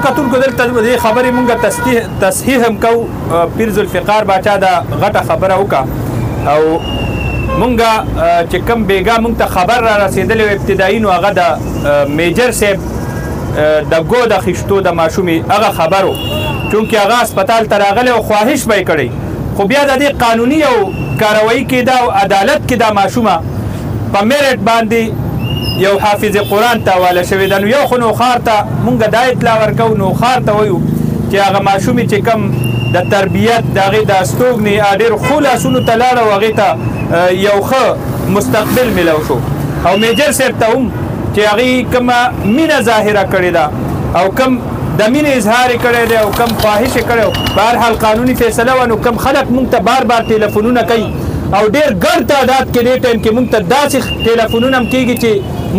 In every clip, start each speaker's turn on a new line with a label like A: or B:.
A: کتونکو دلته دې خبرې مونږ تصحیح هم کوو. پیر ذوالفقار باچا دا غټه خبره وکړه او مونږ چې کوم بیګا مونږ ته خبر را رسېدلی و ابتدایي نو هغه د میجر صاحب د ګود اخیستو د ماشومې هغه خبر و، چونکې هغه هسپتال ته راغلی او خواهش به یې کړی، خو بیا د دې قانوني او کاروایي کېده او عدالت کې دا ماشومه په میرټ باندې یو حافظ قرآن ته حواله شوې ده. نو یو خو نوخار ته مونږ دا اطلاع ورکوو، نوخار ته وایو چې هغه ماشومې چې کوم د تربیت د هغې د استوګنې ډېرو ښو لاسونو ته لاړه او هغې ته یو ښه مستقبل میلو شو، او میجر صاحب ته هم چې هغې کومه مینه ظاهره کړې ده او کم د مینې اظهار یې کړی دی او کم خواهش یې کړی، بهرحال قانوني فیصله وه. نو کم خلک مونږ ته بار بار ټلیفونونه کوي او ډېر ګڼ تعداد کې دې ټایم کې مونږ ته داسې ټلیفونونه هم کېږي چې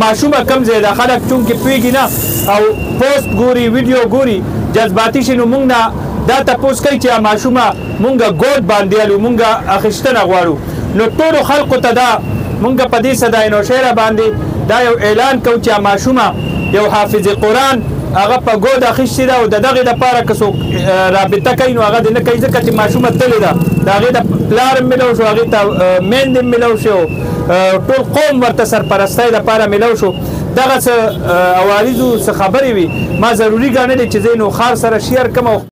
A: ماشومه کم ځای ده، خلک چونکې پوهېږي نه او پوسټ ګوري ویډیو ګوري جذباتي شي، نو مونږ نه دا تپوس کوي چې ماشومه مونږ ګود باندې الو مونږ اخیستنه غواړو. نو ټولو خلکو ته دا مونږ په دې صدای نوشیره باندې دا یو اعلان کوو چې ماشومه یو حافظ قرآن هغه په ګود اخیستې ده او د دغې دپاره که څوک رابطه کوي نو هغه دې نه کوي، ځکه چې ماشومه تلې ده، د هغې د پلار هم میلو شو، هغې ته میندې هم میلو شو، ټول قوم ورته سرپرستۍ دپاره میلو شو. دغه څه عوارضو څه خبرې وي ما ضروري ګڼلې چې زه یې نوخار سره شیر کړم.